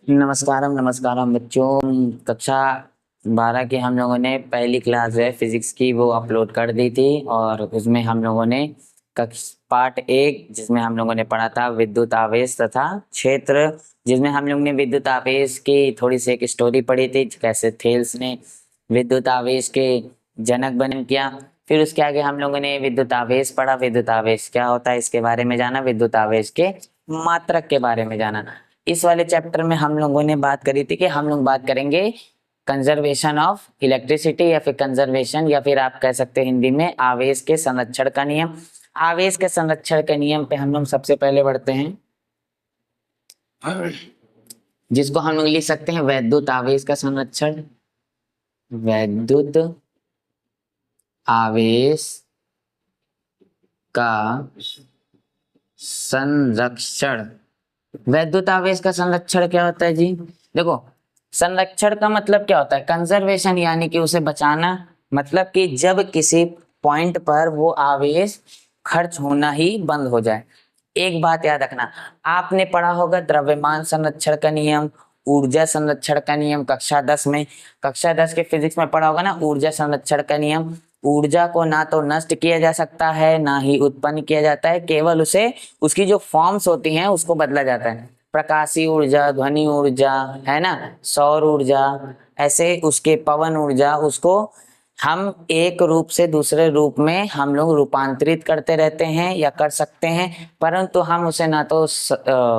नमस्कारम नमस्कारम बच्चों। कक्षा 12 की हम लोगों ने पहली क्लास है फिजिक्स की वो अपलोड कर दी थी और उसमें हम लोगों ने पार्ट 1 जिसमें हम लोगों ने पढ़ा था विद्युत आवेश तथा क्षेत्र, जिसमें हम लोग ने विद्युत आवेश की थोड़ी सी एक स्टोरी पढ़ी थी, कैसे थेल्स ने विद्युत आवेश के जनक बन किया। फिर उसके आगे हम लोगों ने विद्युत आवेश पढ़ा, विद्युत आवेश क्या होता है इसके बारे में जाना, विद्युत आवेश के मात्रक के बारे में जाना। इस वाले चैप्टर में हम लोगों ने बात करी थी कि हम लोग बात करेंगे कंजर्वेशन ऑफ इलेक्ट्रिसिटी या फिर कंजर्वेशन या फिर आप कह सकते हैं हिंदी में आवेश के संरक्षण का नियम। आवेश के संरक्षण के नियम पे हम लोग सबसे पहले बढ़ते हैं, जिसको हम लोग लिख सकते हैं वैद्युत आवेश का संरक्षण। वैद्युत आवेश का संरक्षण। वैद्युत आवेश का संरक्षण क्या होता है जी? देखो, संरक्षण का मतलब क्या होता है? कंजर्वेशन यानी कि उसे बचाना, मतलब कि जब किसी पॉइंट पर वो आवेश खर्च होना ही बंद हो जाए। एक बात याद रखना, आपने पढ़ा होगा द्रव्यमान संरक्षण का नियम, ऊर्जा संरक्षण का नियम कक्षा 10 में। कक्षा 10 के फिजिक्स में पढ़ा होगा ना ऊर्जा संरक्षण का नियम। ऊर्जा को ना तो नष्ट किया जा सकता है ना ही उत्पन्न किया जाता है, केवल उसे उसकी जो फॉर्म्स होती हैं उसको बदला जाता है। प्रकाशीय ऊर्जा, ध्वनि ऊर्जा, है ना, सौर ऊर्जा, ऐसे उसके पवन ऊर्जा, उसको हम एक रूप से दूसरे रूप में हम लोग रूपांतरित करते रहते हैं या कर सकते हैं, परंतु हम उसे ना तो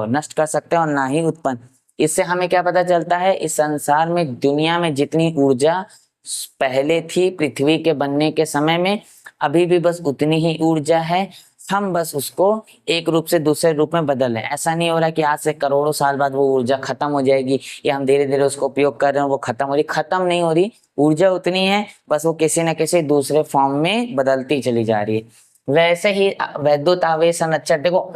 नष्ट कर सकते हैं और ना ही उत्पन्न। इससे हमें क्या पता चलता है? इस संसार में, दुनिया में जितनी ऊर्जा पहले थी पृथ्वी के बनने के समय में, अभी भी बस उतनी ही ऊर्जा है। हम बस उसको एक रूप से दूसरे रूप में बदल रहे हैं। ऐसा नहीं हो रहा कि आज से करोड़ों साल बाद वो ऊर्जा खत्म हो जाएगी या हम धीरे धीरे उसको उपयोग कर रहे हैं वो खत्म हो रही, खत्म नहीं हो रही। ऊर्जा उतनी है, बस वो किसी न किसी दूसरे फॉर्म में बदलती चली जा रही है। वैसे ही वैद्युत आवेश संरक्षण, देखो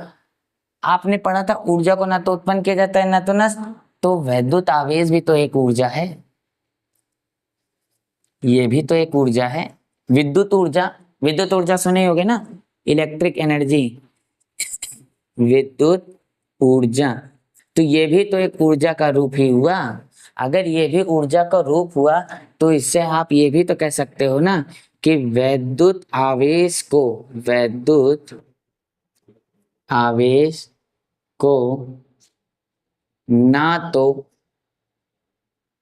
आपने पढ़ा था ऊर्जा को ना तो उत्पन्न किया जाता है ना तो नष्ट, तो वैद्युत आवेश भी तो एक ऊर्जा है, ये भी तो एक ऊर्जा है। विद्युत ऊर्जा, विद्युत ऊर्जा सुने होगे ना, इलेक्ट्रिक एनर्जी, विद्युत ऊर्जा, तो ये भी तो एक ऊर्जा का रूप ही हुआ। अगर ये भी ऊर्जा का रूप हुआ तो इससे आप ये भी तो कह सकते हो ना कि वैद्युत आवेश को, वैद्युत आवेश को ना तो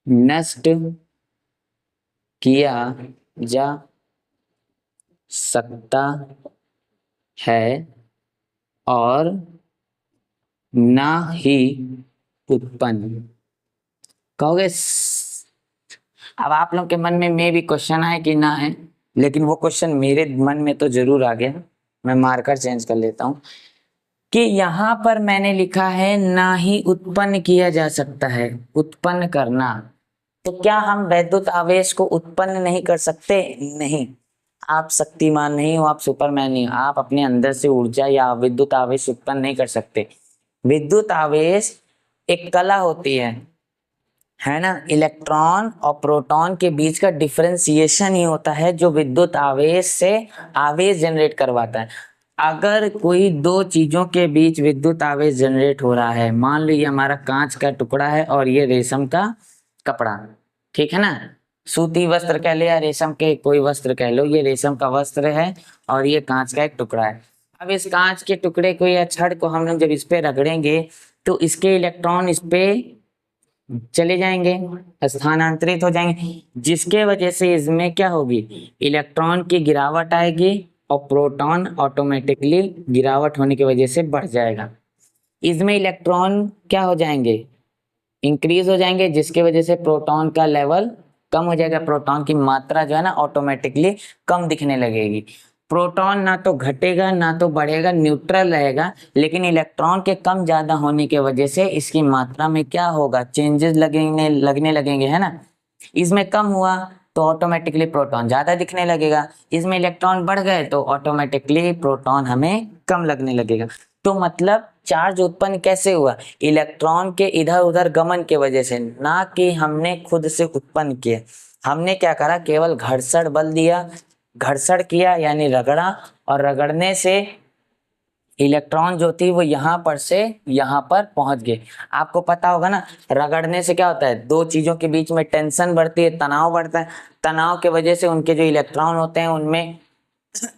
नष्ट किया जा सकता है और ना ही उत्पन्न। कहोगे अब आप लोग के मन में भी क्वेश्चन आए कि ना है, लेकिन वो क्वेश्चन मेरे मन में तो जरूर आ गया। मैं मार्कर चेंज कर लेता हूं कि यहाँ पर मैंने लिखा है ना ही उत्पन्न किया जा सकता है, उत्पन्न करना। तो क्या हम वैद्युत आवेश को उत्पन्न नहीं कर सकते? नहीं, आप शक्तिमान नहीं हो, आप सुपरमैन नहीं हो, आप अपने अंदर से ऊर्जा या विद्युत आवेश उत्पन्न नहीं कर सकते। विद्युत आवेश एक कला होती है ना, इलेक्ट्रॉन और प्रोटॉन के बीच का डिफरेंशिएशन ही होता है जो विद्युत आवेश से आवेश जनरेट करवाता है। अगर कोई दो चीजों के बीच विद्युत आवेश जनरेट हो रहा है, मान लो ये हमारा कांच का टुकड़ा है और ये रेशम का कपड़ा, ठीक है ना, सूती वस्त्र कह लो या रेशम के कोई वस्त्र कह लो, ये रेशम का वस्त्र है और ये कांच का एक टुकड़ा है। अब इस कांच के टुकड़े को या छड़ को हम लोग जब इस पे रगड़ेंगे तो इसके इलेक्ट्रॉन इस पे चले जाएंगे, स्थानांतरित हो जाएंगे, जिसके वजह से इसमें क्या होगी, इलेक्ट्रॉन की गिरावट आएगी और प्रोटॉन ऑटोमेटिकली गिरावट होने की वजह से बढ़ जाएगा। इसमें इलेक्ट्रॉन क्या हो जाएंगे, इंक्रीज हो जाएंगे, जिसकी वजह से प्रोटॉन का लेवल कम हो जाएगा, प्रोटॉन की मात्रा जो है ना ऑटोमेटिकली कम दिखने लगेगी। प्रोटॉन ना तो घटेगा ना तो बढ़ेगा, न्यूट्रल रहेगा, लेकिन इलेक्ट्रॉन के कम ज्यादा होने की वजह से इसकी मात्रा में क्या होगा, चेंजेस लगने लगेंगे, है ना। इसमें कम हुआ तो ऑटोमेटिकली प्रोटॉन ज्यादा दिखने लगेगा, इसमें इलेक्ट्रॉन बढ़ गए तो ऑटोमेटिकली प्रोटॉन हमें कम लगने लगेगा। तो मतलब चार्ज उत्पन्न कैसे हुआ, इलेक्ट्रॉन के इधर उधर गमन के वजह से, ना कि हमने खुद से उत्पन्न किया। हमने क्या करा, केवल घर्षण बल दिया, घर्षण किया यानी रगड़ा, और रगड़ने से इलेक्ट्रॉन जो थी वो यहाँ पर से यहाँ पर पहुंच गए। आपको पता होगा ना, रगड़ने से क्या होता है, दो चीजों के बीच में टेंशन बढ़ती है, तनाव बढ़ता है। तनाव के वजह से उनके जो इलेक्ट्रॉन होते हैं उनमें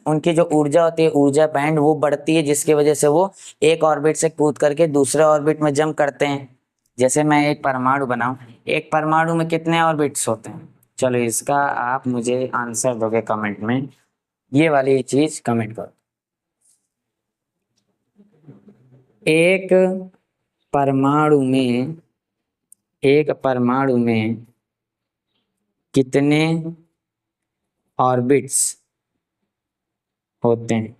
उनकी जो ऊर्जा होती है, ऊर्जा बैंड वो बढ़ती है, जिसकी वजह से वो एक ऑर्बिट से कूद करके दूसरे ऑर्बिट में जंप करते हैं। जैसे मैं एक परमाणु बनाऊं, एक परमाणु में कितने ऑर्बिट्स होते हैं? चलो इसका आप मुझे आंसर दोगे कमेंट में, ये वाली चीज कमेंट करो। एक परमाणु में कितने ऑर्बिट्स होते हैं?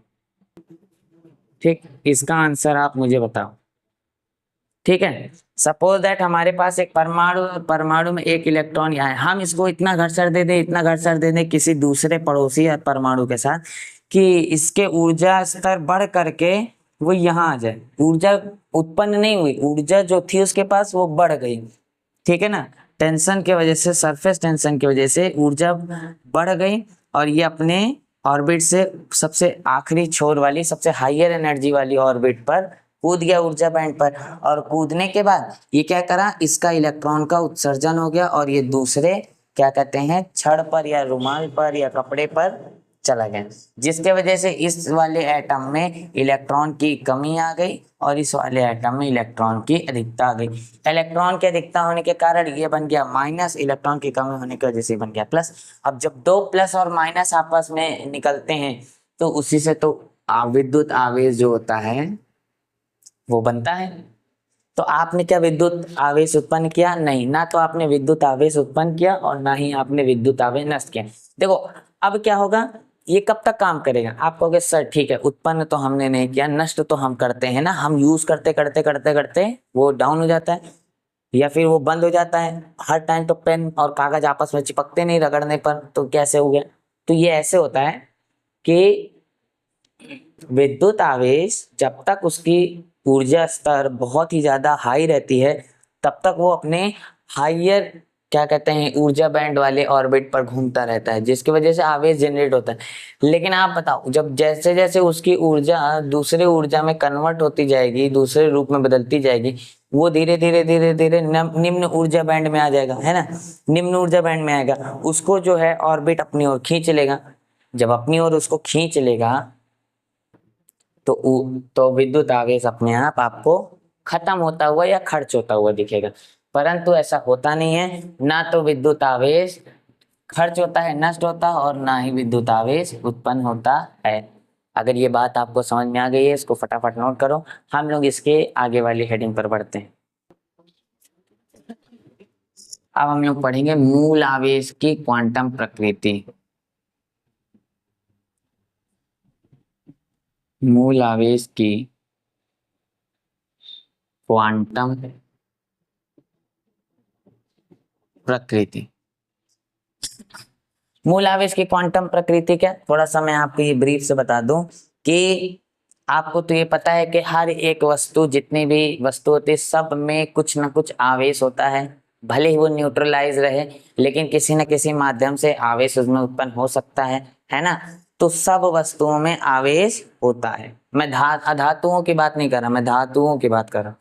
ठीक, इसका आंसर आप मुझे बताओ। ठीक है, सपोज दैट हमारे पास एक परमाणु में एक इलेक्ट्रॉन यहाँ है, हम इसको इतना घर्षण दे दें किसी दूसरे पड़ोसी या परमाणु के साथ कि इसके ऊर्जा स्तर बढ़ करके वो यहाँ आ जाए। ऊर्जा उत्पन्न नहीं हुई, ऊर्जा जो थी उसके पास वो बढ़ गई, ठीक है ना, टेंशन की वजह से, सरफेस टेंशन की वजह से ऊर्जा बढ़ गई और ये अपने ऑर्बिट से सबसे आखिरी छोर वाली, सबसे हाईयर एनर्जी वाली ऑर्बिट पर कूद गया, ऊर्जा बैंड पर। और कूदने के बाद ये क्या करा, इसका इलेक्ट्रॉन का उत्सर्जन हो गया और ये दूसरे क्या कहते हैं, छड़ पर या रुमाल पर या कपड़े पर चला गया, जिसके वजह से इस वाले एटम में इलेक्ट्रॉन की कमी आ गई और इस वाले एटम में इलेक्ट्रॉन की अधिकता आ गई। इलेक्ट्रॉन की अधिकता होने के कारण ये बन गया माइनस, इलेक्ट्रॉन की कमी होने की वजह से बन गया प्लस। अब जब दो प्लस और माइनस आपस में निकलते हैं तो उसी से तो विद्युत आवेश जो होता है वो बनता है। तो आपने क्या विद्युत आवेश उत्पन्न किया? नहीं, ना तो आपने विद्युत आवेश उत्पन्न किया और ना ही आपने विद्युत आवेश नष्ट किया। देखो अब क्या होगा, ये कब तक काम करेगा? आप कहोगे सर ठीक है, उत्पन्न तो हमने नहीं किया, नष्ट तो हम करते हैं ना, हम यूज करते करते करते करते वो डाउन हो जाता है या फिर वो बंद हो जाता है। हर टाइम तो पेन और कागज आपस में चिपकते नहीं रगड़ने पर, तो कैसे हो गया? तो ये ऐसे होता है कि विद्युत आवेश जब तक उसकी ऊर्जा स्तर बहुत ही ज्यादा हाई रहती है तब तक वो अपने हाइयर क्या कहते हैं ऊर्जा बैंड वाले ऑर्बिट पर घूमता रहता है, जिसकी वजह से आवेश जनरेट होता है। लेकिन आप बताओ, जब जैसे जैसे उसकी ऊर्जा दूसरे ऊर्जा में कन्वर्ट होती जाएगी, दूसरे रूप में बदलती जाएगी, वो धीरे धीरे धीरे धीरे निम्न ऊर्जा बैंड में आ जाएगा, है ना, निम्न ऊर्जा बैंड में आएगा। उसको जो है ऑर्बिट अपनी ओर खींच लेगा। जब अपनी ओर उसको खींच लेगा तो विद्युत आवेश अपने आप आपको खत्म होता हुआ या खर्च होता हुआ दिखेगा। परंतु ऐसा होता नहीं है, ना तो विद्युत आवेश खर्च होता है, नष्ट होता है, और ना ही विद्युत आवेश उत्पन्न होता है। अगर ये बात आपको समझ में आ गई है, इसको फटाफट नोट करो। हम लोग इसके आगे वाली हेडिंग पर बढ़ते हैं। अब हम लोग पढ़ेंगे मूल आवेश की क्वांटम प्रकृति। मूल आवेश की क्वांटम प्रकृति। मूल आवेश की क्वांटम प्रकृति क्या, थोड़ा सा मैं आपको ये ब्रीफ से बता दूं कि आपको तो ये पता है कि हर एक वस्तु, जितनी भी वस्तु होती है, सब में कुछ ना कुछ आवेश होता है। भले ही वो न्यूट्रलाइज रहे, लेकिन किसी न किसी माध्यम से आवेश उसमें उत्पन्न हो सकता है ना। तो सब वस्तुओं में आवेश होता है। मैं अधातुओं की बात नहीं कर रहा, मैं धातुओं की बात कर रहा हूँ।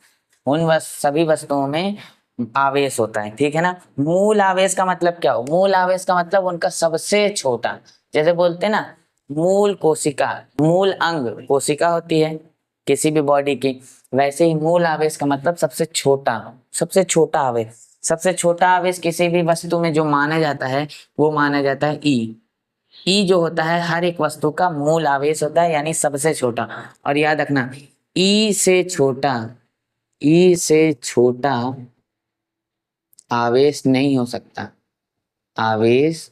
उन सभी वस्तुओं में आवेश होता है, ठीक है ना। मूल आवेश का मतलब क्या हो? मूल आवेश का मतलब उनका सबसे छोटा, जैसे बोलते हैं ना मूल कोशिका, मूल अंग कोशिका होती है किसी भी बॉडी की, वैसे ही मूल आवेश का मतलब सबसे छोटा, सबसे छोटा आवेश। सबसे छोटा आवेश किसी भी वस्तु में जो माना जाता है वो माना जाता है ई। ई जो होता है हर एक वस्तु का मूल आवेश होता है, यानी सबसे छोटा। और याद रखना, ई से छोटा आवेश नहीं हो सकता, आवेश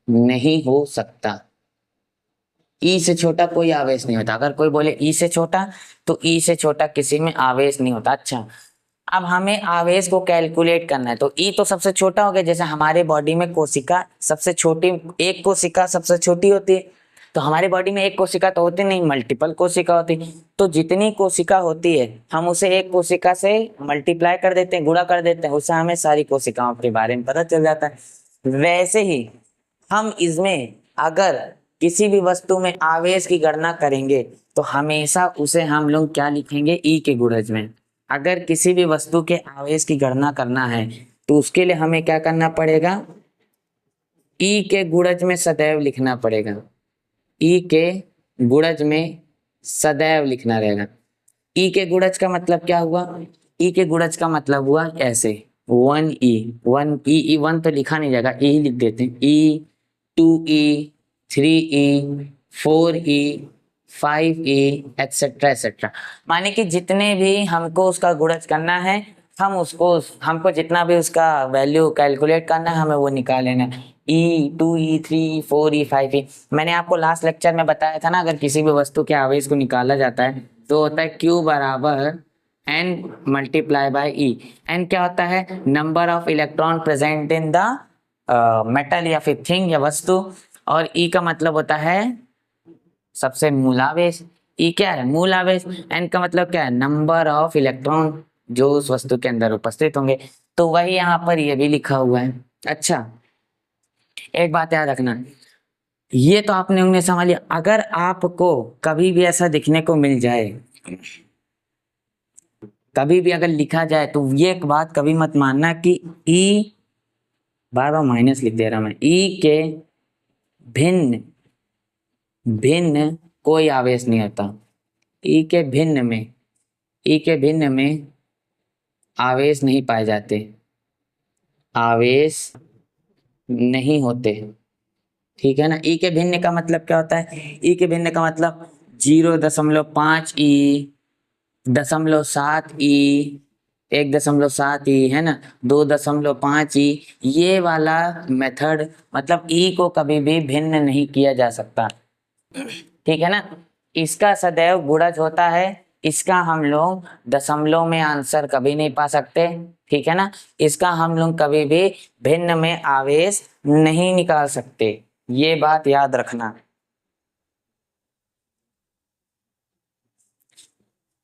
नहीं हो सकता। ई से छोटा कोई आवेश नहीं होता। अगर कोई बोले ई से छोटा, तो ई से छोटा किसी में आवेश नहीं होता। अच्छा, अब हमें आवेश को कैलकुलेट करना है, तो ई तो सबसे छोटा हो गया। जैसे हमारे बॉडी में कोशिका सबसे छोटी, एक कोशिका सबसे छोटी होती है, तो हमारे बॉडी में एक कोशिका तो होती नहीं, मल्टीपल कोशिका होती। तो जितनी कोशिका होती है हम उसे एक कोशिका से मल्टीप्लाई कर देते हैं, गुणा कर देते हैं, उससे हमें सारी कोशिकाओं के बारे में पता चल जाता है। वैसे ही हम इसमें अगर किसी भी वस्तु में आवेश की गणना करेंगे तो हमेशा उसे हम लोग क्या लिखेंगे, ई के गुणज में। अगर किसी भी वस्तु के आवेश की गणना करना है तो उसके लिए हमें क्या करना पड़ेगा, ई के गुणज में सदैव लिखना पड़ेगा। ई के गुणज में सदैव लिखना रहेगा। ई के गुणज का मतलब क्या हुआ, ई के गुणज का मतलब हुआ ऐसे 1e, 1e, 1 तो लिखा नहीं जाएगा, ई ही लिख देते हैं। ई, 2e, 3e, 4e, 5e, etcetera etcetera. माने कि जितने भी हमको उसका गुणज करना है, हम उसको हमको जितना भी उसका वैल्यू कैलकुलेट करना है, हमें वो निकाल लेना है। ई, 2e, 3e, 4e, 5e। मैंने आपको लास्ट लेक्चर में बताया था ना, अगर किसी भी वस्तु के आवेश को निकाला जाता है तो होता है Q बराबर N multiply by E। N क्या होता है, number of electron present in the metal या फिर थिंग या वस्तु, और E का मतलब होता है सबसे मूल आवेश। E क्या है, मूल आवेश। N का मतलब क्या है, नंबर ऑफ इलेक्ट्रॉन जो उस वस्तु के अंदर उपस्थित होंगे। तो वही यहाँ पर ये भी लिखा हुआ है। अच्छा, एक बात याद रखना, ये तो आपने उन्हें समझ लिया। अगर आपको कभी भी ऐसा दिखने को मिल जाए, कभी भी अगर लिखा जाए, तो ये एक बात कभी मत मानना कि ई, बार बार माइनस लिख दे रहा मैं, ई के भिन्न भिन्न कोई आवेश नहीं होता। ई के भिन्न में, ई के भिन्न में आवेश नहीं पाए जाते, आवेश नहीं होते। ठीक है ना। ई के भिन्न का मतलब क्या होता है, ई के भिन्न का मतलब 0.5e, 0.7e, 1.7e, है ना, 2.5e, ये वाला मेथड, मतलब ई को कभी भी भिन्न नहीं किया जा सकता। ठीक है ना। इसका सदैव गुणज होता है, इसका हम लोग दशमलव में आंसर कभी नहीं पा सकते। ठीक है ना। इसका हम लोग कभी भी भिन्न में आवेश नहीं निकाल सकते, ये बात याद रखना।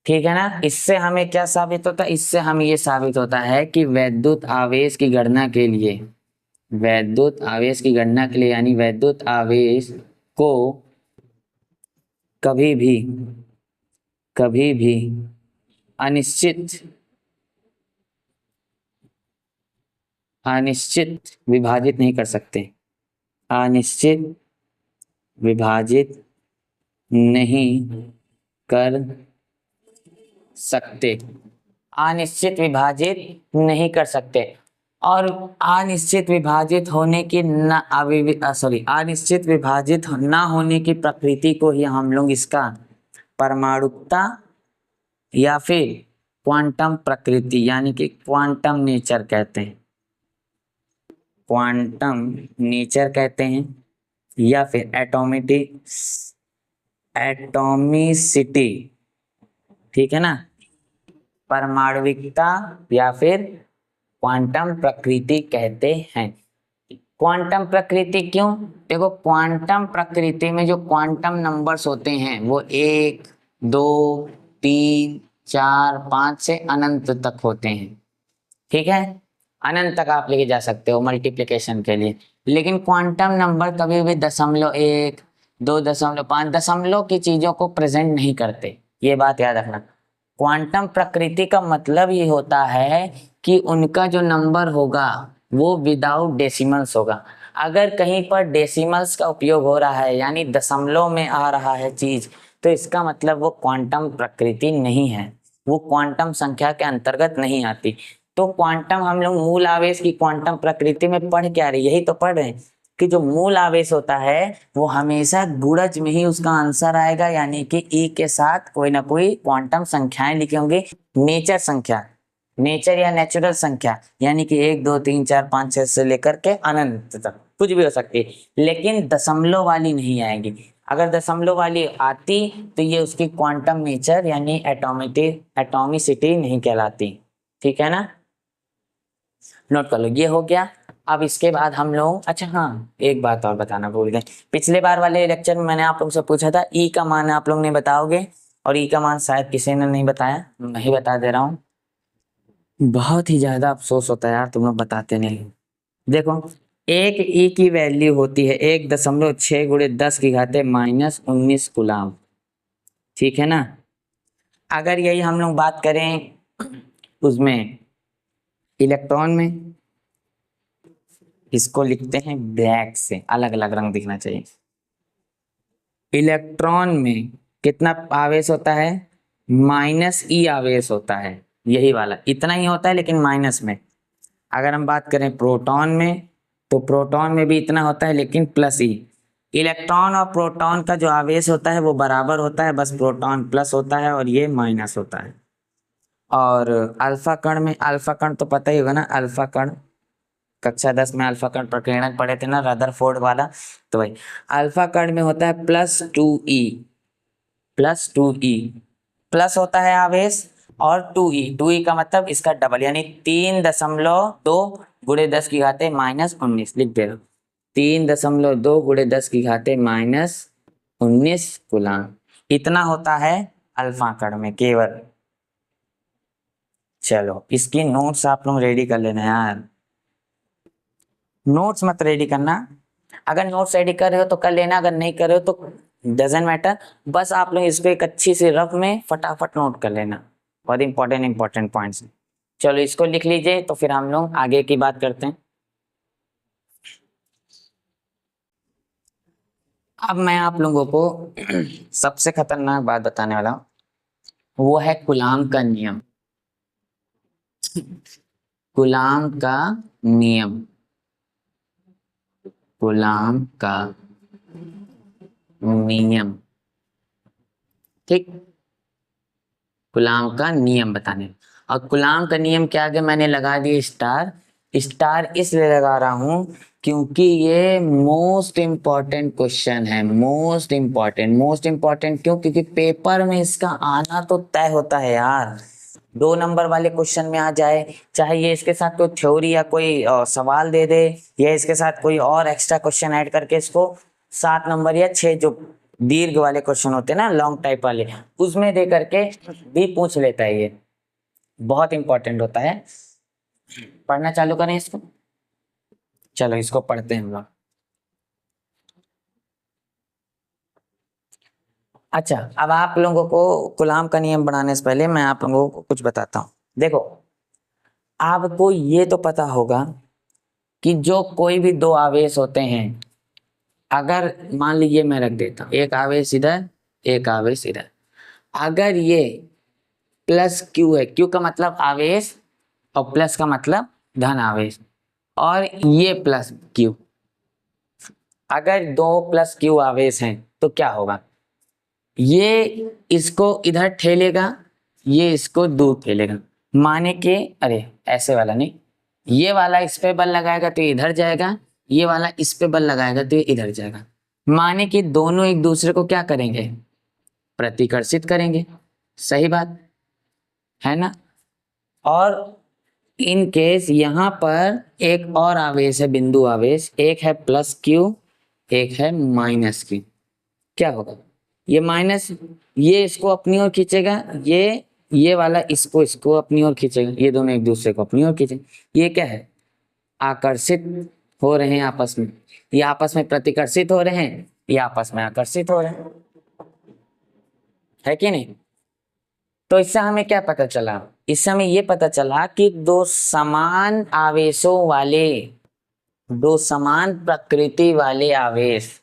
ठीक है ना। इससे हमें क्या साबित होता है, इससे हमें ये साबित होता है कि वैद्युत आवेश की गणना के लिए, वैद्युत आवेश की गणना के लिए, यानी वैद्युत आवेश को कभी भी अनिश्चित अनिश्चित विभाजित नहीं कर सकते, अनिश्चित विभाजित नहीं कर सकते, अनिश्चित विभाजित नहीं कर सकते। और अनिश्चित विभाजित होने की अनिश्चित विभाजित ना होने की प्रकृति को ही हम लोग इसका परमाणुकता या फिर क्वांटम प्रकृति यानी कि क्वांटम नेचर कहते हैं, क्वांटम नेचर कहते हैं, या फिर एटॉमिसिटी। ठीक है ना, परमाणविकता या फिर क्वांटम प्रकृति कहते हैं। क्वांटम प्रकृति क्यों, देखो क्वांटम प्रकृति में जो क्वांटम नंबर्स होते हैं वो 1, 2, 3, 4, 5 से अनंत तक होते हैं। ठीक है, अनंत तक आप लेके जा सकते हो मल्टीप्लिकेशन के लिए। लेकिन क्वांटम नंबर कभी भी 0.1, 2.5 दशमलव की चीजों को प्रेजेंट नहीं करते, ये बात याद रखना। क्वांटम प्रकृति का मतलब ये होता है कि उनका जो नंबर होगा वो विदाउट डेसिमल्स होगा। अगर कहीं पर डेसिमल्स का उपयोग हो रहा है यानी दशमलव में आ रहा है चीज, तो इसका मतलब वो क्वांटम प्रकृति नहीं है, वो क्वांटम संख्या के अंतर्गत नहीं आती। तो क्वांटम हम लोग मूल आवेश की क्वांटम प्रकृति में पढ़ क्या रहे, यही तो पढ़ रहे हैं कि जो मूल आवेश होता है वो हमेशा गुणज में ही उसका आंसर आएगा, यानी कि ई के साथ कोई ना कोई क्वांटम संख्याएं लिखे होंगे, नेचर संख्या, नेचर या नेचुरल संख्या, यानी कि 1, 2, 3, 4, 5, 6 से लेकर के अनंत तक कुछ भी हो सकती है, लेकिन दशमलव वाली नहीं आएगी। अगर दशमलव वाली आती तो ये उसकी क्वांटम नेचर यानी एटॉमिसिटी नहीं कहलाती। ठीक है ना, नोट कर लो, ये हो गया। अब इसके बाद हम लोग, अच्छा हाँ एक बात और बताना भूल गए, पिछले बार वाले लेक्चर में मैंने आप लोगों से पूछा था ई का मान आप लोग ने बताओगे, और ई का मान शायद किसी ने नहीं बताया, मैं ही बता दे रहा हूँ। बहुत ही ज्यादा अफसोस होता है यार, तुम लोग बताते नहीं। देखो एक ई की वैल्यू होती है 1.6 गुणे 10 की घाते -19 कूलाम। ठीक है ना। अगर यही हम लोग बात करें उसमें इलेक्ट्रॉन में, इसको लिखते हैं ब्लैक से, अलग अलग रंग दिखना चाहिए। इलेक्ट्रॉन में कितना आवेश होता है? -e आवेश होता है, यही वाला इतना ही होता है लेकिन माइनस में। अगर हम बात करें प्रोटॉन में, तो प्रोटॉन में भी इतना होता है लेकिन +e। इलेक्ट्रॉन और प्रोटॉन का जो आवेश होता है वो बराबर होता है, बस प्रोटॉन प्लस होता है और ये माइनस होता है। और अल्फा कण में, अल्फा कण तो पता ही होगा ना, अल्फा कण कक्षा 10 में अल्फा कण प्रकीर्णक पढ़े थे ना, रदरफोर्ड वाला। तो भाई अल्फा कण में होता है +2e, +2e प्लस होता है आवेश, और 2e, 2e का मतलब इसका डबल, यानी 3.2 गुणे 10 की घाते -19 लिख दे रहा हूं। 3.2 गुणे 10 की घाते -19 कूलाम, इतना होता है अल्फा कण में केवल। चलो इसकी नोट्स आप लोग रेडी कर लेना यार, नोट्स मत रेडी करना। अगर नोट्स रेडी कर रहे हो तो कर लेना, अगर नहीं कर रहे हो तो डजेंट मैटर, बस आप लोग इसको एक अच्छी सी रफ में फटाफट नोट कर लेना, बहुत इंपॉर्टेंट पॉइंट्स। चलो इसको लिख लीजिए, तो फिर हम लोग आगे की बात करते हैं। अब मैं आप लोगों को सबसे खतरनाक बात बताने वाला हूं, वो है कूलाम का नियम। कूलाम का नियम, कूलाम का नियम, ठीक। कूलाम का नियम बताने, और कूलाम का नियम के आगे मैंने लगा दिया स्टार। स्टार इसलिए लगा रहा हूं क्योंकि ये मोस्ट इम्पॉर्टेंट क्वेश्चन है, मोस्ट इम्पॉर्टेंट क्यों? क्योंकि पेपर में इसका आना तो तय होता है यार। 2 नंबर वाले क्वेश्चन में आ जाए, चाहे ये इसके साथ कोई थ्योरी या कोई सवाल दे दे, या इसके साथ कोई और एक्स्ट्रा क्वेश्चन ऐड करके इसको 7 नंबर या 6 जो दीर्घ वाले क्वेश्चन होते हैं ना, लॉन्ग टाइप वाले, उसमें दे करके भी पूछ लेता है। ये बहुत इंपॉर्टेंट होता है। पढ़ना चालू करें इसको, चलो इसको पढ़ते हैं हम लोग। अच्छा, अब आप लोगों को कूलाम का नियम बनाने से पहले मैं आप लोगों को कुछ बताता हूँ। देखो, आपको ये तो पता होगा कि जो कोई भी 2 आवेश होते हैं, अगर मान लीजिए मैं रख देता हूँ एक आवेश इधर, एक आवेश इधर, अगर ये +q है, q का मतलब आवेश और प्लस का मतलब धन आवेश, और ये +q, अगर 2 +q आवेश हैं तो क्या होगा? ये इसको इधर ठेलेगा, ये इसको दूर ठेलेगा। माने के, अरे ऐसे वाला नहीं, ये वाला इस पे बल लगाएगा तो ये इधर जाएगा, ये वाला इस पे बल लगाएगा तो ये इधर जाएगा। माने कि दोनों एक दूसरे को क्या करेंगे? प्रतिकर्षित करेंगे। सही बात है ना। और इन केस यहाँ पर एक और आवेश है, बिंदु आवेश, एक है +q, एक है -q। क्या होगा? ये माइनस, ये इसको अपनी ओर खींचेगा, ये वाला इसको अपनी ओर खींचेगा, ये दोनों एक दूसरे को अपनी ओर खींचेंगे। ये क्या है? आकर्षित हो रहे हैं आपस में, ये आपस में प्रतिकर्षित हो रहे हैं, ये आपस में आकर्षित हो रहे हैं, है कि नहीं? तो इससे हमें क्या पता चला? इससे हमें ये पता चला कि 2 समान आवेशों वाले, 2 समान प्रकृति वाले आवेश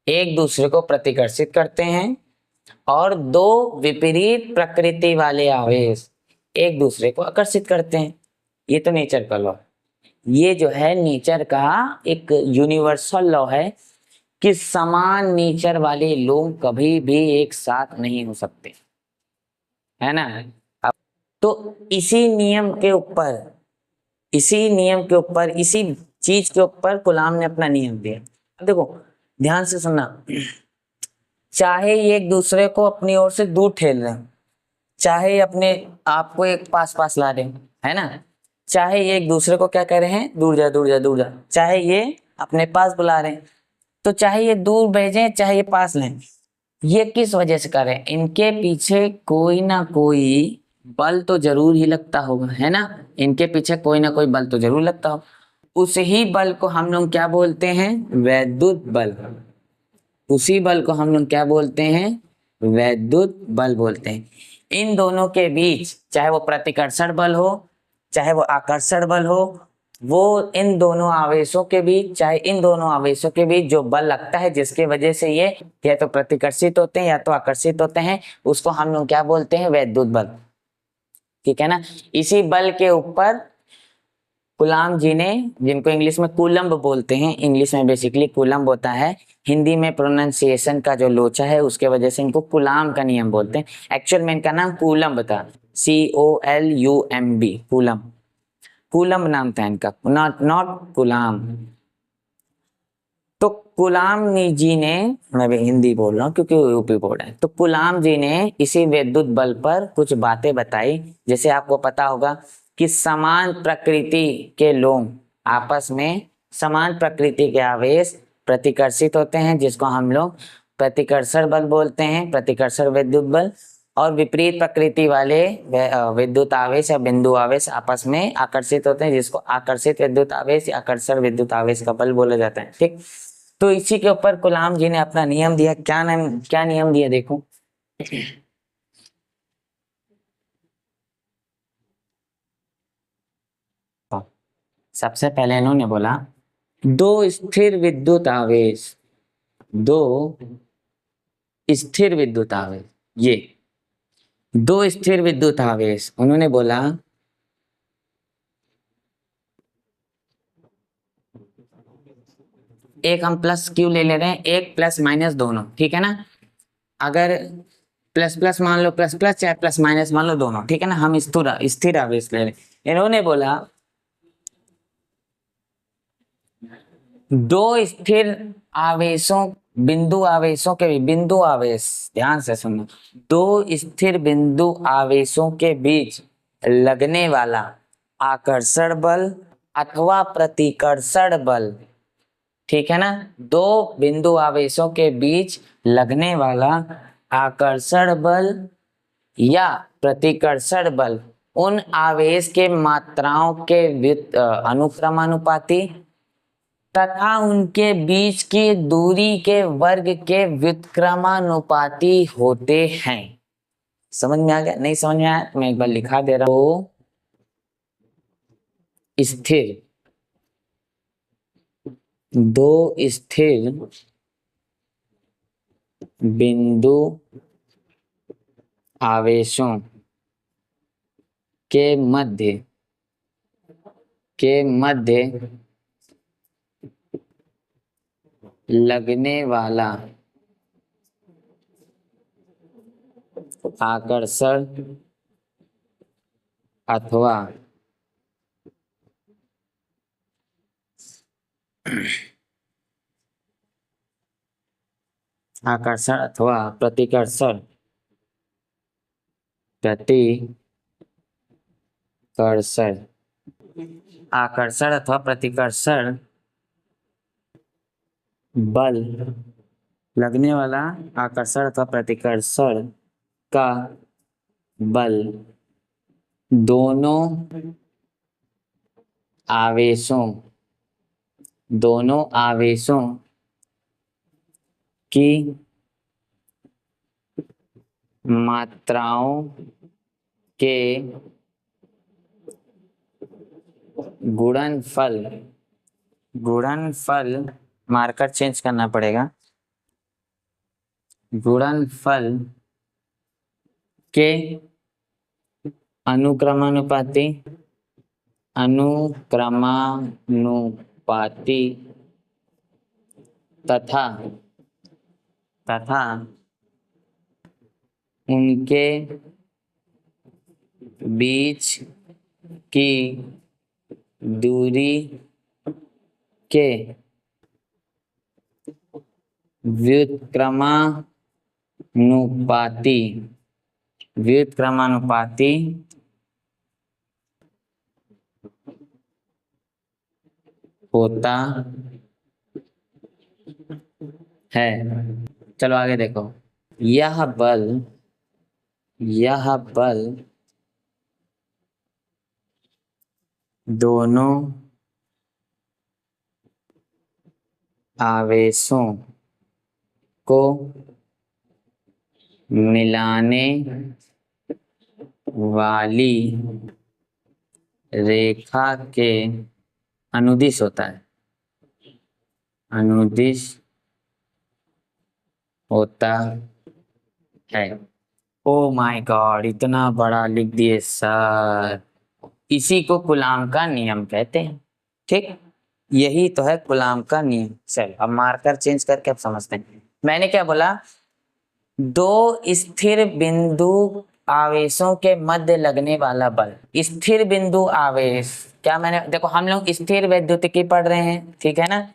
एक दूसरे को प्रतिकर्षित करते हैं, और 2 विपरीत प्रकृति वाले आवेश एक दूसरे को आकर्षित करते हैं। ये तो नेचर का लॉ, ये जो है नेचर का एक यूनिवर्सल लॉ है कि समान नेचर वाले लोग कभी भी एक साथ नहीं हो सकते, है ना। अब तो इसी नियम के ऊपर, इसी चीज के ऊपर कूलाम ने अपना नियम दिया। अब देखो ध्यान से सुनना, चाहे ये एक दूसरे को अपनी ओर से दूर ठेल रहे हैं, चाहे अपने आप को एक पास ला रहे हैं, है ना, चाहे ये एक दूसरे को क्या कह रहे हैं, दूर जा दूर जा दूर जा, चाहे ये अपने पास बुला रहे हैं, तो चाहे ये दूर भेजें चाहे ये पास लें, ये किस वजह से कर रहे हैं? इनके पीछे कोई ना कोई बल तो जरूर ही लगता होगा, है ना। इनके पीछे कोई ना कोई बल तो जरूर लगता होगा। उस ही बल को हम लोग क्या बोलते हैं? वैद्युत बल। उसी बल को हम लोग क्या बोलते हैं? वैद्युत बल बोलते हैं। इन दोनों के बीच, चाहे वो प्रतिकर्षण बल हो चाहे वो आकर्षण बल हो, वो इन दोनों आवेशों के बीच, चाहे इन दोनों आवेशों के बीच जो बल लगता है, जिसके वजह से ये या तो प्रतिकर्षित होते हैं या तो आकर्षित होते हैं, उसको हम लोग क्या बोलते हैं? वैद्युत बल। ठीक है ना। इसी बल के ऊपर कूलाम जी ने, जिनको इंग्लिश में कूलम्ब बोलते हैं, इंग्लिश में बेसिकली कूलम्ब होता है, हिंदी में प्रोनाउंसिएशन का जो लोचा है उसके वजह से इनको कूलाम का नियम बोलते हैं। एक्चुअल में इनका नाम कूलम्ब था, COLUMB, कूलम्ब। कूलम्ब नाम था इनका, नॉट कूलाम। तो कूलाम जी ने, मैं भी हिंदी बोल रहा हूँ क्योंकि यूपी बोर्ड है, तो कूलाम जी ने इसी विद्युत बल पर कुछ बातें बताई। जैसे आपको पता होगा कि समान प्रकृति के लोग आपस में, समान प्रकृति के आवेश प्रतिकर्षित होते हैं, जिसको हम लोग प्रतिकर्षण बल बोलते हैं, प्रतिकर्षण विद्युत बल। और विपरीत प्रकृति वाले विद्युत आवेश या बिंदु आवेश आपस में आकर्षित होते हैं, जिसको आकर्षित विद्युत आवेश या आकर्षण विद्युत आवेश का बल बोला जाता है। ठीक। तो इसी के ऊपर कलाम जी ने अपना नियम दिया। क्या नियम दिया देखो। सबसे पहले इन्होंने बोला दो स्थिर विद्युत आवेश, दो स्थिर विद्युत आवेश, ये दो स्थिर विद्युत आवेश, उन्होंने बोला एक हम प्लस क्यू ले ले रहे हैं, एक प्लस माइनस दोनों, ठीक है ना। अगर प्लस प्लस मान लो प्लस प्लस, चाहे प्लस माइनस मान लो दोनों, ठीक है ना। हम स्थिर आवेश ले रहे हैं। इन्होंने बोला दो स्थिर आवेशों, बिंदु आवेशों के, बिंदु आवेश, ध्यान से सुनो, दो स्थिर बिंदु आवेशों के बीच लगने वाला आकर्षण बल अथवा प्रतिकर्षण बल, ठीक है ना। दो बिंदु आवेशों के बीच लगने वाला आकर्षण बल या प्रतिकर्षण बल उन आवेश के मात्राओं के अनुक्रमानुपाती तथा उनके बीच की दूरी के वर्ग के व्युत्क्रमानुपाती होते हैं। समझ में आ गया? नहीं समझ में आया तो मैं एक बार लिखा दे रहा हूं। स्थिर, दो स्थिर बिंदु आवेशों के मध्य लगने वाला आकर्षण अथवा प्रतिकर्षण आकर्षण अथवा प्रतिकर्षण बल, लगने वाला आकर्षण अथवा प्रतिकर्षण का बल दोनों आवेशों की मात्राओं के गुणनफल, मार्कर चेंज करना पड़ेगा, गुणनफल के अनुक्रमानुपाती तथा उनके बीच की दूरी के व्युत्क्रमानुपाती होता है। चलो आगे देखो। यह बल दोनों आवेशों को मिलाने वाली रेखा के अनुदिश होता है, अनुदिश होता है। ओ माय गॉड, इतना बड़ा लिख दिए सर। इसी को कूलाम का नियम कहते हैं। ठीक, यही तो है कूलाम का नियम। चल अब मार्कर चेंज करके अब समझते हैं। मैंने क्या बोला, दो स्थिर बिंदु आवेशों के मध्य लगने वाला बल। स्थिर बिंदु आवेश क्या, मैंने देखो हम लोग स्थिर वैद्युतिकी पढ़ रहे हैं, ठीक है ना,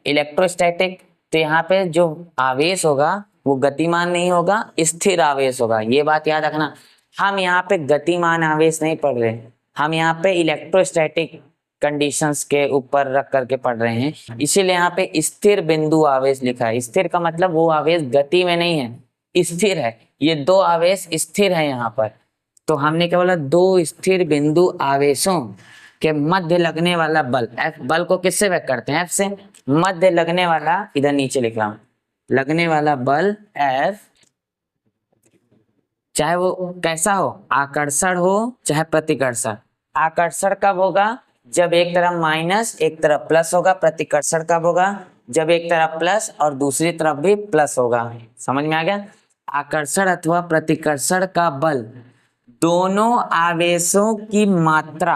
इलेक्ट्रोस्टैटिक। तो यहाँ पे जो आवेश होगा वो गतिमान नहीं होगा, स्थिर आवेश होगा, ये बात याद रखना। हम यहाँ पे गतिमान आवेश नहीं पढ़ रहे, हम यहाँ पे इलेक्ट्रोस्टैटिक कंडीशंस के ऊपर रख करके पढ़ रहे हैं, इसीलिए यहाँ पे स्थिर बिंदु आवेश लिखा है। स्थिर का मतलब वो आवेश गति में नहीं है, स्थिर है। ये दो आवेश स्थिर है यहाँ पर। तो हमने क्या बोला, दो स्थिर बिंदु आवेशों के मध्य लगने वाला बल, एफ बल को किससे व्यक्त करते हैं, एफ से। मध्य लगने वाला, इधर नीचे लिख रहा हूं, लगने वाला बल एफ, चाहे वो कैसा हो, आकर्षण हो चाहे प्रतिकर्षण। आकर्षण कब होगा, जब एक तरफ माइनस एक तरफ प्लस होगा। प्रतिकर्षण कब होगा, जब एक तरफ प्लस और दूसरी तरफ भी प्लस होगा। समझ में आ गया। आकर्षण अथवा प्रतिकर्षण का बल दोनों आवेशों की मात्रा,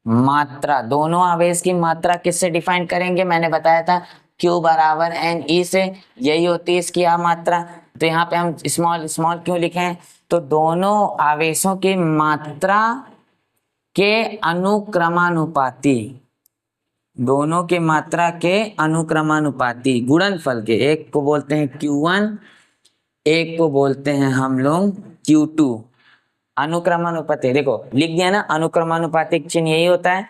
मात्रा दोनों आवेश की मात्रा किससे डिफाइन करेंगे, मैंने बताया था Q बराबर एन ई से, यही होती है इसकी मात्रा। तो यहाँ पे हम स्मॉल स्मॉल क्यों लिखे हैं, तो दोनों आवेशों की मात्रा के अनुक्रमानुपाती, दोनों के मात्रा के अनुक्रमानुपाती गुणनफल के, एक को बोलते हैं Q1, एक को बोलते हैं हम लोग Q2। अनुक्रमानुपाती देखो लिख दिया ना, अनुक्रमानुपातिक चिन्ह यही होता है,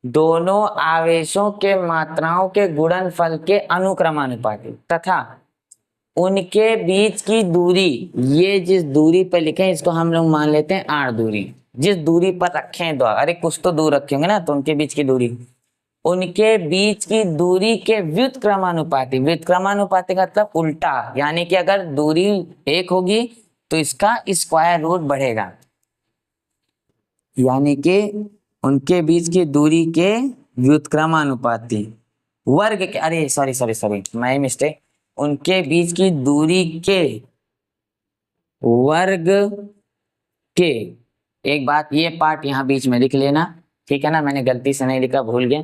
दोनों आवेशों के मात्राओं के गुणनफल के अनुक्रमानुपाती तथा उनके बीच की दूरी। ये जिस दूरी पर लिखे हैं इसको हम लोग मान लेते हैं आर दूरी, जिस दूरी पर रखे हैं दो, अरे कुछ तो दूर रखे होंगे ना, तो उनके बीच की दूरी, उनके बीच की दूरी के व्युत्क्रमानुपाती। व्युत्क्रमानुपाती का मतलब उल्टा, यानी कि अगर दूरी एक होगी तो इसका स्क्वायर रूट बढ़ेगा, यानी कि उनके बीच की दूरी के व्युत्क्रमानुपाती वर्ग के, अरे sorry sorry sorry my mistake, उनके बीच की दूरी के वर्ग के। एक बात, ये पार्ट यहाँ बीच में लिख लेना, ठीक है ना, मैंने गलती से नहीं लिखा, भूल गया।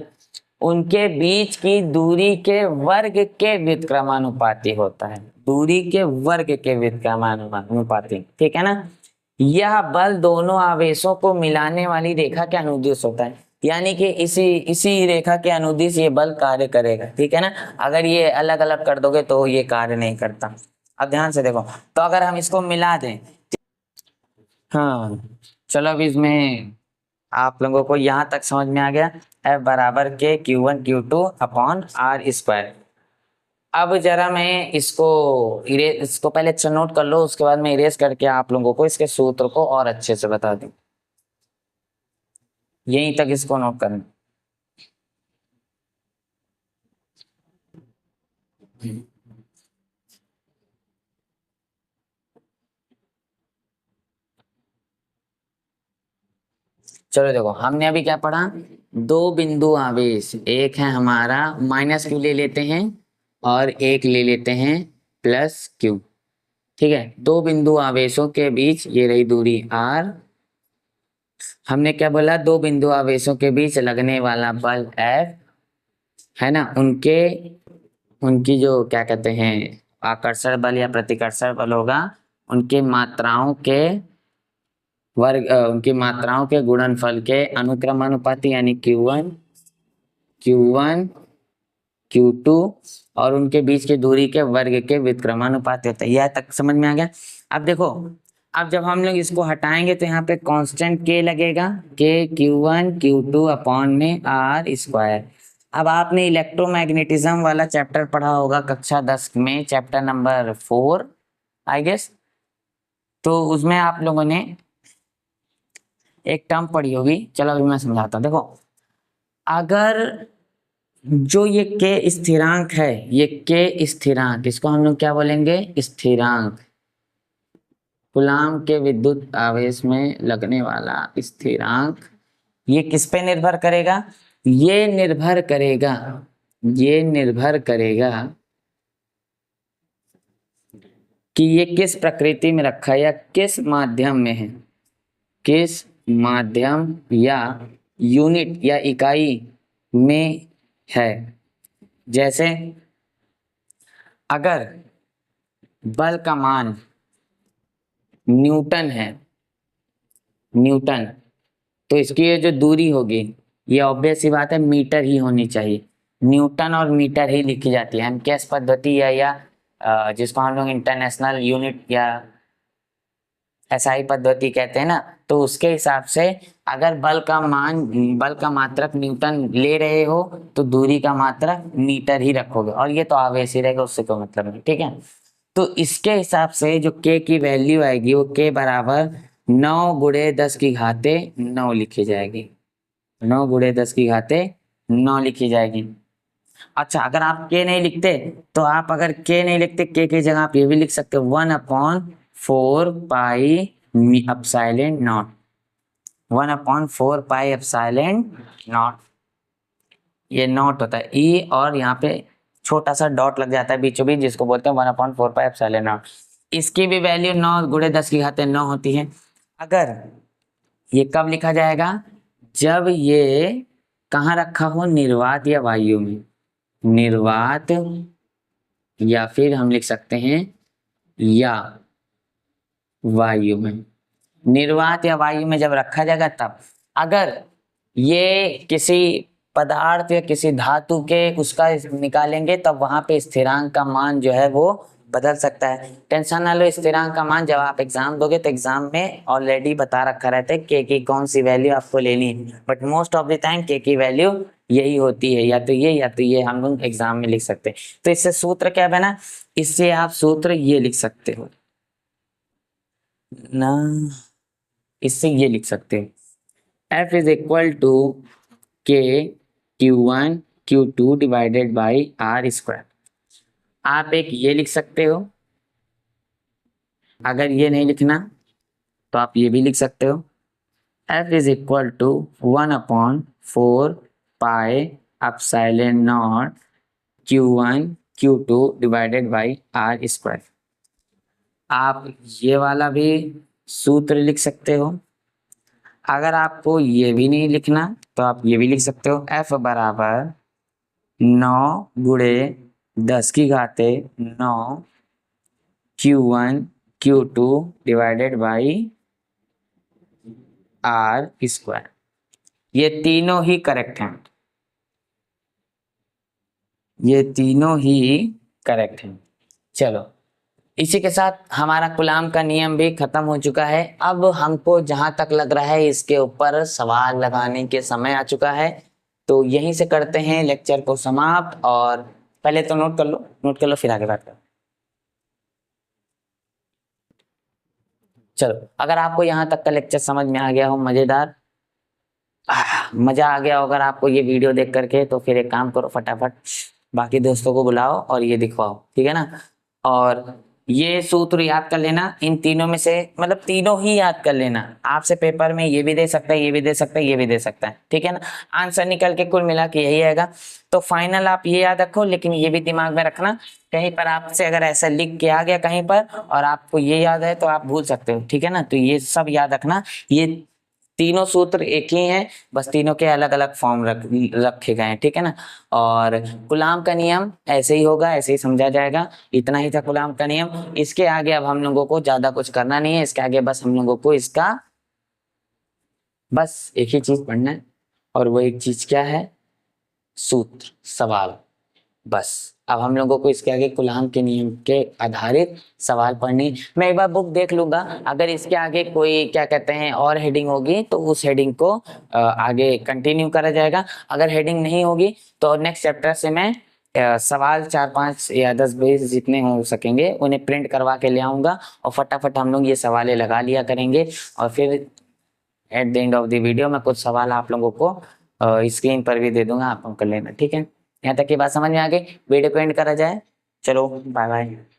उनके बीच की दूरी के वर्ग के व्युत्क्रमानुपाती होता है, दूरी के वर्ग के व्युत्क्रमानुपाती, ठीक है ना। यह बल दोनों आवेशों को मिलाने वाली रेखा के अनुदिश होता है, यानी कि इसी रेखा के अनुदिश ये बल कार्य करेगा, ठीक है ना। अगर ये अलग अलग कर दोगे तो ये कार्य नहीं करता। अब ध्यान से देखो, तो अगर हम इसको मिला दें, हाँ चलो अब इसमें आप लोगों को यहाँ तक समझ में आ गया, F बराबर के Q1 Q2 upon are square. अब जरा मैं इसको पहले अच्छा नोट कर लो, उसके बाद मैं इरेज करके आप लोगों को इसके सूत्र को और अच्छे से बता दूं। यहीं तक इसको नोट करना। चलो देखो, हमने अभी क्या पढ़ा, दो बिंदु आवेश, एक है हमारा माइनस क्यू ले लेते हैं और एक ले लेते हैं प्लस क्यू, ठीक है। दो बिंदु आवेशों के बीच ये रही दूरी आर। हमने क्या बोला, दो बिंदु आवेशों के बीच लगने वाला बल एफ है ना, उनकी जो क्या कहते हैं आकर्षण बल या प्रतिकर्षण बल होगा, उनकी मात्राओं के वर्ग, उनकी मात्राओं के गुणनफल के अनुक्रमानुपाती, यानी Q1 Q2 और उनके बीच की दूरी के वर्ग के व्युत्क्रमानुपाती होता है। यह तक समझ में आ गया। अब देखो, अब जब हम लोग इसको हटाएंगे तो यहाँ पे कांस्टेंट के लगेगा, के Q1 Q2 अपॉन में आर स्क्वायर। अब आपने इलेक्ट्रोमैग्नेटिज्म वाला चैप्टर पढ़ा होगा कक्षा 10 में, चैप्टर नंबर 4 आई गेस, तो उसमें आप लोगों ने एक टर्म पढ़ी होगी, चलो अभी मैं समझाता हूँ। देखो, अगर जो ये के स्थिरांक है, ये के स्थिरांक, इसको हम लोग क्या बोलेंगे? स्थिरांक। कूलाम के विद्युत आवेश में लगने वाला स्थिरांक, ये किस पे निर्भर करेगा? ये निर्भर करेगा, ये निर्भर करेगा कि ये किस प्रकृति में रखा है या किस माध्यम में है, किस माध्यम या यूनिट या इकाई में है। जैसे अगर बल का मान न्यूटन है, न्यूटन, तो इसकी ये जो दूरी होगी ये ऑब्वियस सी बात है मीटर ही होनी चाहिए। न्यूटन और मीटर ही लिखी जाती है एमकेएस पद्धति या जिसको हम लोग इंटरनेशनल यूनिट या एसआई पद्धति कहते हैं ना, तो उसके हिसाब से अगर बल का मात्रक न्यूटन ले रहे हो तो दूरी का मात्रक मीटर ही रखोगे, और ये तो आवेश ही रहेगा, उससे कोई मतलब नहीं। ठीक है, तो इसके हिसाब से जो के की वैल्यू आएगी वो के बराबर 9 गुणे 10 की घाते 9 लिखी जाएगी। 9 गुणे 10 की घाते 9 लिखी जाएगी। अच्छा, अगर आप के नहीं लिखते तो आप अगर के नहीं लिखते, के जगह आप ये भी लिख सकते हो 1/4 pi epsilon not. 1/4 pi epsilon not, ये नॉट होता है ई, और यहाँ पे छोटा सा डॉट लग जाता है बीचों बीच, जिसको बोलते हैं 1/4 पाई एप्सिलॉन नॉट। इसकी भी वैल्यू 9 गुणे 10 की घाते 9 होती है। अगर ये कब लिखा जाएगा? जब ये कहाँ रखा हो? निर्वात या वायु में। निर्वात, या फिर हम लिख सकते हैं या वायु में। निर्वात या वायु में जब रखा जाएगा तब। अगर ये किसी पदार्थ या किसी धातु के उसका निकालेंगे तब वहां पे स्थिरांक का मान जो है वो बदल सकता है। टेंशन ना लो, स्थिरांक का मान जब आप एग्जाम दोगे तो एग्जाम में ऑलरेडी बता रखा रहता है के की कौन सी वैल्यू आपको लेनी है, but most of the time के की वैल्यू यही होती है, या तो ये हम लोग एग्जाम में लिख सकते हैं। तो इससे सूत्र क्या बना? इससे आप सूत्र ये लिख सकते हो ना, इससे ये लिख सकते हो F इज इक्वल टू के Q1 Q2 divided by r square. आप एक ये लिख सकते हो, अगर ये नहीं लिखना तो आप ये भी लिख सकते हो F is equal to 1/4 pi epsilon not Q1 Q2 divided by r square. आप ये वाला भी सूत्र लिख सकते हो। अगर आपको ये भी नहीं लिखना तो आप ये भी लिख सकते हो F बराबर 9 गुणे 10 की घाते 9 Q1 Q2 divided by r square. ये तीनों ही करेक्ट हैं, ये तीनों ही करेक्ट हैं। चलो, इसी के साथ हमारा कूलाम का नियम भी खत्म हो चुका है। अब हमको जहां तक लग रहा है इसके ऊपर सवाल लगाने के समय आ चुका है, तो यहीं से करते हैं लेक्चर को समाप्त। और पहले तो नोट कर लो फिर आगे बात करो। चलो, अगर आपको यहाँ तक का लेक्चर समझ में आ गया हो, मजेदार, मजा आ गया हो अगर आपको ये वीडियो देख करके, तो फिर एक काम करो, फटाफट बाकी दोस्तों को बुलाओ और ये दिखवाओ, ठीक है ना। और ये सूत्र याद कर लेना, इन तीनों में से, मतलब तीनों ही याद कर लेना। आपसे पेपर में ये भी दे सकता है, ये भी दे सकता है, ये भी दे सकता है, ठीक है ना। आंसर निकल के कुल मिला के यही आएगा। तो फाइनल आप ये याद रखो, लेकिन ये भी दिमाग में रखना, कहीं पर आपसे अगर ऐसा लिख के आ गया कहीं पर और आपको ये याद है तो आप भूल सकते हो, ठीक है ना। तो ये सब याद रखना, ये तीनों सूत्र एक ही हैं, बस तीनों के अलग अलग फॉर्म रखे गए हैं, ठीक है ना। और कूलाम का नियम ऐसे ही होगा, ऐसे ही समझा जाएगा। इतना ही था कूलाम का नियम। इसके आगे अब हम लोगों को ज्यादा कुछ करना नहीं है, इसके आगे बस हम लोगों को इसका बस एक ही चीज पढ़ना है, और वो एक चीज क्या है? सूत्र, सवाल, बस। अब हम लोगों को इसके आगे कूलाम के नियम के आधारित सवाल पढ़नी। मैं एक बार बुक देख लूंगा, अगर इसके आगे कोई क्या कहते हैं और हेडिंग होगी तो उस हेडिंग को आगे कंटिन्यू करा जाएगा। अगर हेडिंग नहीं होगी तो नेक्स्ट चैप्टर से मैं सवाल 4-5 या 10-20 जितने हो सकेंगे उन्हें प्रिंट करवा के ले आऊंगा, और फटाफट हम लोग ये सवालें लगा लिया करेंगे। और फिर at the end of the video मैं कुछ सवाल आप लोगों को स्क्रीन पर भी दे दूंगा, आप लोग कर लेना, ठीक है। यहाँ तक की बात समझ में आ गई? वीडियो को एंड करा जाए। चलो बाय बाय।